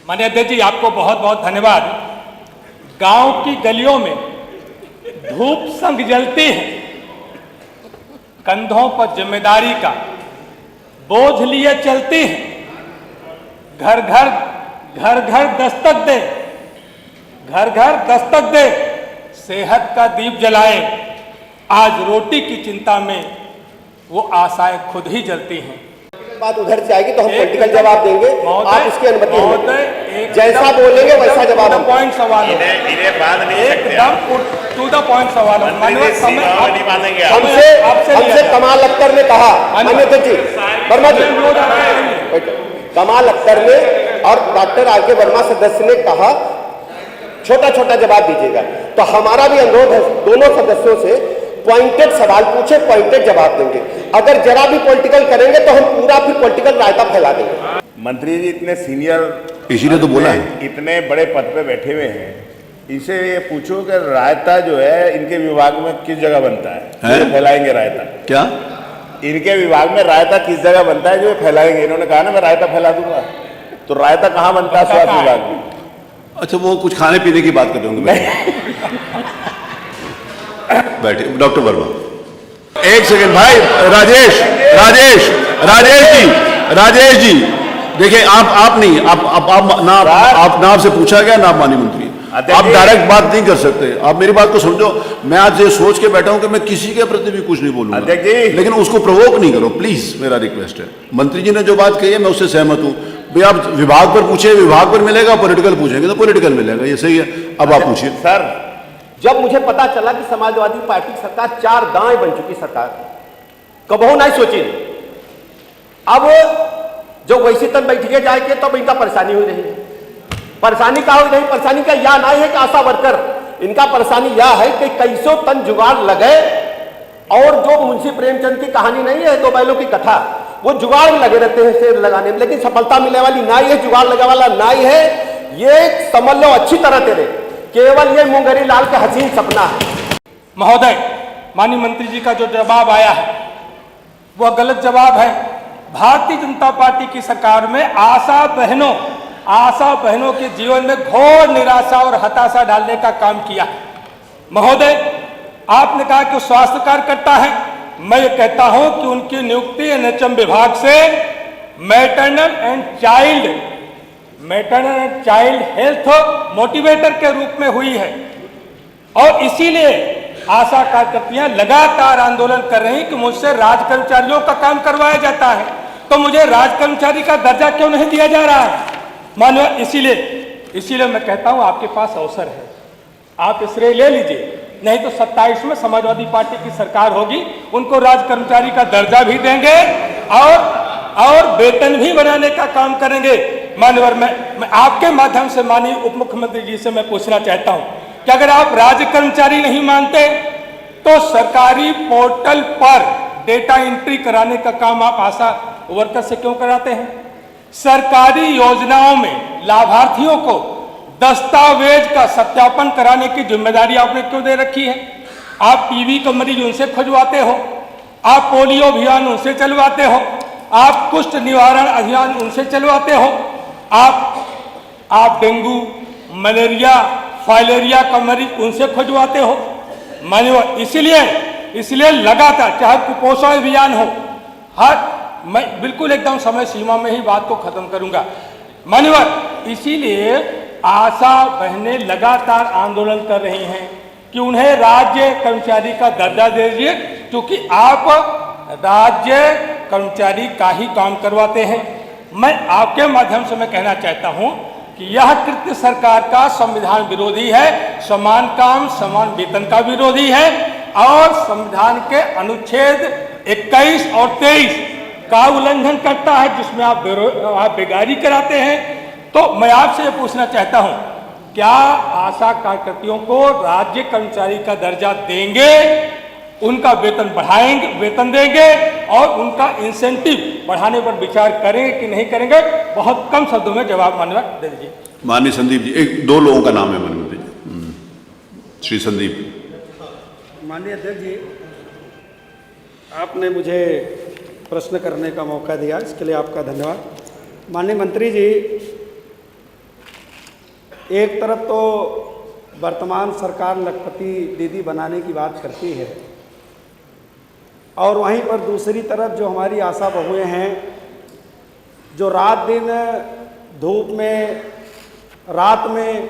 माननीय अध्यक्ष जी, आपको बहुत बहुत धन्यवाद। गांव की गलियों में धूप संग जलती है, कंधों पर जिम्मेदारी का बोझ लिए चलती है, घर घर दस्तक दे, घर घर दस्तक दे, सेहत का दीप जलाए। आज रोटी की चिंता में वो आशाएं खुद ही जलती हैं। बात उधर से आएगी तो हम पॉलिटिकल जवाब देंगे, आप इसकी अनुमति जैसा बोलेंगे वैसा जवाब। पॉइंट सवाल एकदम टू द पॉइंट सवाल। हमसे कमाल अख्तर ने कहा, माननीय अध्यक्ष जी, वर्मा जी, कमाल अख्तर ने और डॉक्टर आर के वर्मा सदस्य ने कहा छोटा छोटा जवाब दीजिएगा। तो हमारा भी अनुरोध है दोनों सदस्यों से, पॉइंटेड सवाल पूछे, पॉइंटेड जवाब देंगे। अगर जरा भी पॉलिटिकल करेंगे तो हम पूरा फिर पॉलिटिकल रायता फैला देंगे। मंत्री जी इतने सीनियर, इसीलिए तो बोला है, इतने बड़े पद पे बैठे हुए हैं, इसे ये पूछो कि रायता जो है इनके विभाग में किस जगह बनता है? जो फैलाएंगे रायता, क्या इनके विभाग में रायता किस जगह बनता है जो फैलाएंगे? इन्होंने कहा ना मैं रायता फैला दूंगा, तो रायता कहाँ बनता है? स्वास्थ्य विभाग में। अच्छा, वो कुछ खाने पीने की बात कर रहे होंगे। बैठे डॉक्टर वर्मा, एक सेकंड भाई। राजेश जी देखिए, आप नहीं, आप नाम से पूछा गया ना, माननीय मंत्री, आप डायरेक्ट बात नहीं कर सकते। आप मेरी बात को समझो। मैं आज ये सोच के बैठा हूं कि मैं किसी के प्रति भी कुछ नहीं बोलूंगा, लेकिन उसको प्रोवोक नहीं करो प्लीज, मेरा रिक्वेस्ट है। मंत्री जी ने जो बात कही है मैं उससे सहमत हूं। भाई आप विभाग पर पूछे, विभाग पर मिलेगा, पॉलिटिकल पूछेंगे तो पॉलिटिकल मिलेगा, ये सही है। अब आप पूछिए। सर, जब मुझे पता चला कि समाजवादी पार्टी की सरकार 4 दाएं बन चुकी सरकार, कबहू नहीं सोची। अब जो वैसे तक बैठिए जाएंगे तब इनका परेशानी हो रही है। परेशानी का हो रही, परेशानी का यह नहीं है कि आशा वर्कर, इनका परेशानी यह है कि कैसों तन जुगाड़ लगे। और जो मुंशी प्रेमचंद की कहानी नहीं है, 2 बैलों की कथा, वो जुगाड़ में लगे रहते हैं शेर लगाने में, लेकिन सफलता मिलने वाली नाई है, जुगाड़ लगा वाला नाई है। ये समझ लो अच्छी तरह तेरे, केवल ये मुंगेरी लाल के हसीन सपना है। महोदय, माननीय मंत्री जी का जो जवाब आया है वह गलत जवाब है। भारतीय जनता पार्टी की सरकार में आशा बहनों के जीवन में घोर निराशा और हताशा डालने का काम किया है। महोदय, आपने कहा कि स्वास्थ्य कार्यकर्ता है, मैं ये कहता हूं कि उनकी नियुक्ति एनएचएम विभाग से maternal and child health motivator के रूप में हुई है। और इसीलिए आशा कार्यकर्तियां लगातार आंदोलन कर रही कि मुझसे राज कर्मचारियों का काम करवाया जाता है, तो मुझे राज कर्मचारी का दर्जा क्यों नहीं दिया जा रहा है? मानो इसीलिए मैं कहता हूं आपके पास अवसर है, आप श्रेय ले लीजिए। नहीं तो 27 में समाजवादी पार्टी की सरकार होगी, उनको राज कर्मचारी का दर्जा भी देंगे और वेतन भी बनाने का काम करेंगे। माननीय, मैं आपके माध्यम से माननीय उप मुख्यमंत्री जी से मैं पूछना चाहता हूं कि अगर आप राज्य कर्मचारी नहीं मानते तो सरकारी पोर्टल पर डेटा एंट्री कराने का काम आप आशा वर्कर से क्यों कराते हैं? सरकारी योजनाओं में लाभार्थियों को दस्तावेज का सत्यापन कराने की जिम्मेदारी आपने क्यों दे रखी है? आप टीबी का मरीज उनसे खुजवाते हो, आप पोलियो अभियान उनसे चलवाते हो, आप कुष्ठ निवारण अभियान उनसे चलवाते हो, आप डेंगू, मलेरिया, फाइलेरिया का मरीज उनसे खुजवाते हो। माननीय, इसलिए लगातार चाहे कुपोषण अभियान हो, मैं बिल्कुल एकदम समय सीमा में ही बात को खत्म करूंगा। माननीय, इसीलिए आशा बहनें लगातार आंदोलन कर रही हैं कि उन्हें राज्य कर्मचारी का दर्जा दे दीजिए, क्योंकि आप राज्य कर्मचारी का ही काम करवाते हैं। मैं आपके माध्यम से मैं कहना चाहता हूं कि यह कृत्य सरकार का संविधान विरोधी है, समान काम समान वेतन का विरोधी है और संविधान के अनुच्छेद 21 और 23 का उल्लंघन करता है, जिसमें आप बेगारी कराते हैं। तो मैं आपसे ये पूछना चाहता हूं, क्या आशा कार्यकर्तियों को राज्य कर्मचारी का दर्जा देंगे, उनका वेतन देंगे और उनका इंसेंटिव बढ़ाने पर विचार करेंगे कि नहीं करेंगे? बहुत कम शब्दों में जवाब माननीय दे दीजिए। माननीय संदीप जी, 2 लोगों का नाम है माननीय जी। श्री संदीप। माननीय अध्यक्ष जी, आपने मुझे प्रश्न करने का मौका दिया, इसके लिए आपका धन्यवाद। माननीय मंत्री जी, एक तरफ तो वर्तमान सरकार लखपति दीदी बनाने की बात करती है और वहीं पर दूसरी तरफ जो हमारी आशा बहुएं हैं जो रात दिन धूप में रात में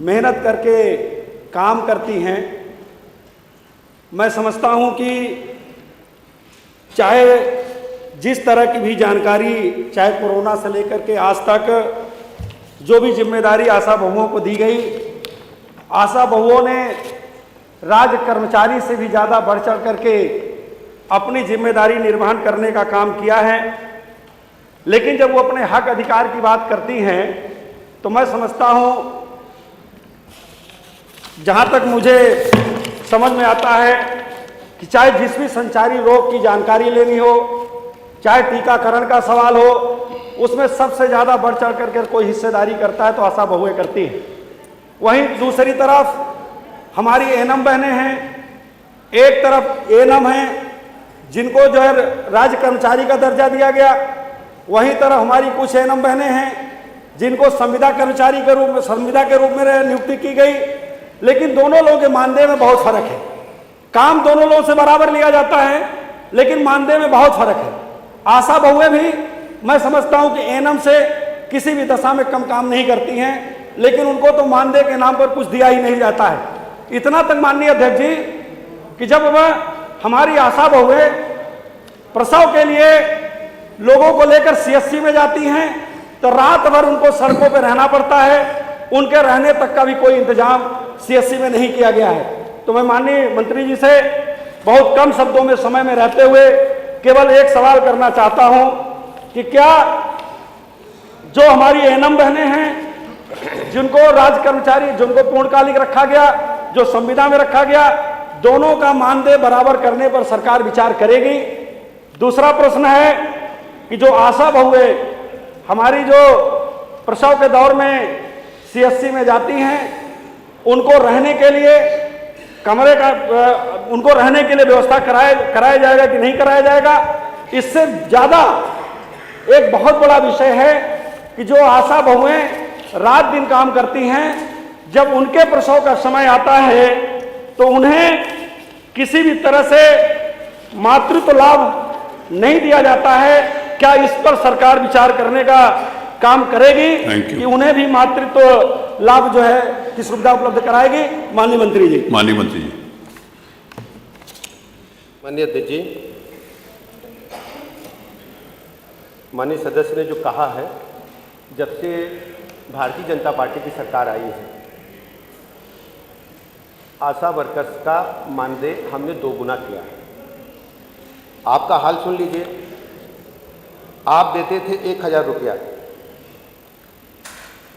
मेहनत करके काम करती हैं। मैं समझता हूं कि चाहे जिस तरह की भी जानकारी चाहे कोरोना से लेकर के आज तक जो भी जिम्मेदारी आशा बहुओं को दी गई, आशा बहुओं ने राज्य कर्मचारी से भी ज़्यादा बढ़ चढ़ करके अपनी जिम्मेदारी निर्वहन करने का काम किया है। लेकिन जब वो अपने हक अधिकार की बात करती हैं तो मैं समझता हूँ, जहाँ तक मुझे समझ में आता है कि चाहे जिस भी संचारी रोग की जानकारी लेनी हो, चाहे टीकाकरण का सवाल हो, उसमें सबसे ज़्यादा बढ़ चढ़ करके कोई हिस्सेदारी करता है तो आशा बहुएं करती हैं। वहीं दूसरी तरफ हमारी एएनएम बहनें हैं, एक तरफ एएनएम हैं जिनको जो है राज्य कर्मचारी का दर्जा दिया गया, वहीं तरफ हमारी कुछ एएनएम बहनें हैं जिनको संविदा कर्मचारी के रूप में संविदा के रूप में नियुक्ति की गई। लेकिन दोनों लोगों के मानदेय में बहुत फर्क है। काम दोनों लोगों से बराबर लिया जाता है लेकिन मानदेय में बहुत फर्क है। आशा बहुएं भी मैं समझता हूं कि एएनएम से किसी भी दशा में कम काम नहीं करती हैं, लेकिन उनको तो मानदेय के नाम पर कुछ दिया ही नहीं जाता है। इतना तक माननीय अध्यक्ष जी कि जब हमारी आशा बहुएं प्रसव के लिए लोगों को लेकर सीएससी में जाती हैं तो रात भर उनको सड़कों पर रहना पड़ता है, उनके रहने तक का भी कोई इंतजाम सीएससी में नहीं किया गया है। तो मैं माननीय मंत्री जी से बहुत कम शब्दों में समय में रहते हुए केवल एक सवाल करना चाहता हूं कि क्या जो हमारी एएनएम बहनें हैं जिनको राज्य कर्मचारी जिनको पूर्णकालिक रखा गया, जो संविदा में रखा गया, दोनों का मानदेय बराबर करने पर सरकार विचार करेगी। दूसरा प्रश्न है कि जो आशा बहुएं हमारी जो प्रसव के दौर में सीएससी में जाती हैं, उनको रहने के लिए कमरे का उनको रहने के लिए व्यवस्था कराया जाएगा कि नहीं कराया जाएगा। इससे ज़्यादा एक बहुत बड़ा विषय है कि जो आशा बहुएं रात दिन काम करती हैं, जब उनके प्रसव का समय आता है तो उन्हें किसी भी तरह से मातृत्व लाभ नहीं दिया जाता है। क्या इस पर सरकार विचार करने का काम करेगी कि उन्हें भी मातृत्व लाभ जो है की सुविधा उपलब्ध कराएगी? माननीय मंत्री जी। माननीय मंत्री जी। माननीय अध्यक्ष जी, माननीय सदस्य ने जो कहा है, जब से भारतीय जनता पार्टी की सरकार आई है आशा वर्कर्स का मानदेय हमने 2 गुना किया है। आपका हाल सुन लीजिए, आप देते थे 1000 रुपया,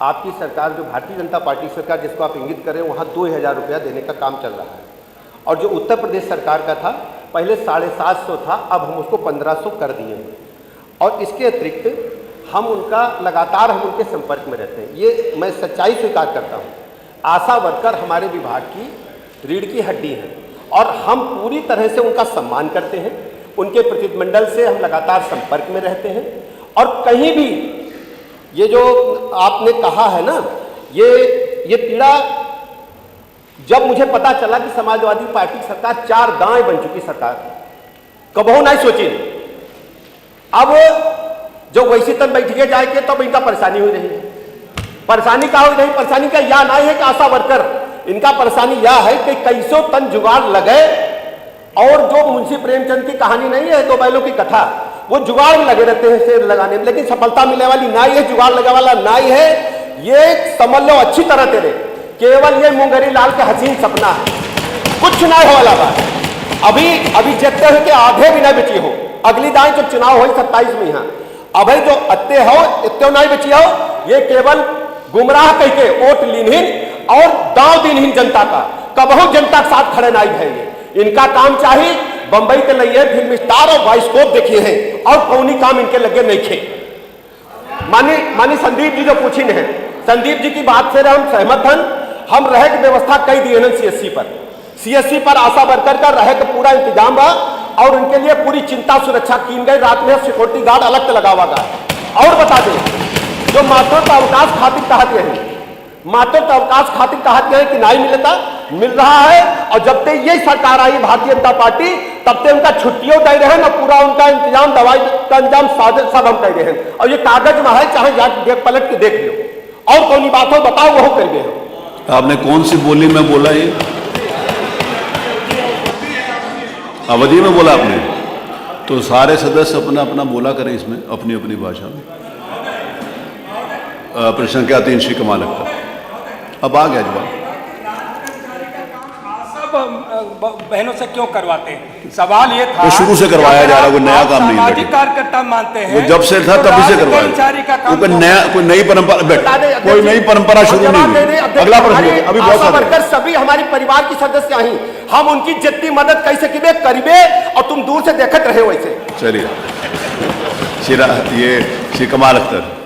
आपकी सरकार जो भारतीय जनता पार्टी सरकार जिसको आप इंगित करें वहाँ 2000 रुपया देने का काम चल रहा है। और जो उत्तर प्रदेश सरकार का था पहले 750 था, अब हम उसको 1500 कर दिए हैं। और इसके अतिरिक्त हम उनका लगातार हम उनके संपर्क में रहते हैं। ये मैं सच्चाई स्वीकार करता हूँ, आशा वर्कर हमारे विभाग की रीढ़ की हड्डी है और हम पूरी तरह से उनका सम्मान करते हैं। उनके प्रतिनिधिमंडल से हम लगातार संपर्क में रहते हैं और कहीं भी ये जो आपने कहा है ना, ये पीड़ा जब मुझे पता चला कि समाजवादी पार्टी की सरकार 4 दाएं बन चुकी सरकार, कबहू नहीं सोची। अब जो वैसी तन बैठिए जाए तब इनका परेशानी हो रही है। परेशानी का हो रही, परेशानी का यह नहीं है कि आशा वर्कर, इनका परेशानी यह है कि कैसों तन जुगाड़ लगे। और जो मुंशी प्रेमचंद की कहानी नहीं है 2 बैलों की कथा, वो जुगाड़ में लगे रहते हैं शेर लगाने में, लेकिन सफलता मिलने वाली नाई है, जुगाड़ लगा वाला नाई है। ये समझ लो अच्छी तरह तेरे, केवल ये मुंगरी लाल के हसीन सपना है, कुछ ना हो वाला बात। अभी जितने हो के आधे भी नहीं बची हो। अगली दाएं जब चुनाव हो 27 में यहाँ अभी जो अत्ते हो इतने नहीं बची हो, ये केवल गुमराह कह के वोट लीनहीन और दांव दीनहीन जनता का कबहू जनता के साथ खड़े नहीं भैंगे। इनका काम चाहिए बंबई के लिए फिल्म स्टार और बाइस्कोप देखिए हैं और कौनी काम इनके लगे नहीं थे। मानी संदीप जी जो पूछी हैं, संदीप जी की बात से हम सहमत हैं। हम रह की व्यवस्था कई दिए हैं सीएससी पर आशा वर्कर का रह का पूरा इंतजाम बा और उनके लिए पूरी चिंता सुरक्षा की गई। रात में सिक्योरिटी गार्ड अलग से लगा हुआ है। और बता दें जो मातृत्व अवकाश खातिर कहते हैं मात्र तो अवकाश खातिर कहा गया है कि नहीं मिलता, मिल रहा है। और जब तक यही सरकार आई भारतीय जनता पार्टी, तब तक उनका छुट्टियों दे रहे हैं ना, पूरा उनका इंतजाम, दवाई का इंतजाम सब हम कर रहे हैं। और ये कागज में है, चाहे जाके देख पलट के देख लो, और कौन बात हो बताओ, वो कर गए हो। आपने कौन सी बोली में बोला ये? अवधि में बोला आपने? तो सारे सदस्य अपना अपना बोला करें इसमें अपनी अपनी भाषा में। प्रश्न क्या 3 श्री कमाल अख्तर। अब आ गया जवाब। सब बहनों से क्यों करवाते हैं? सवाल ये था, वो शुरू से करवाया जा रहा है, कोई नया काम नहीं है। सामाजिक कार्यकर्ता मानते हैं वो जब से था तभी से करवाया, कोई नया, कोई नई परंपरा, कोई नई परंपरा शुरू नहीं हुई। अगला प्रश्न, अभी बहुत सारे वर्कर सभी हमारे परिवार की सदस्य ही, हम उनकी जितनी मदद कैसे करीबे, और तुम दूर से देखते रहे वैसे। चलिए, ये श्री कमाल अख्तर।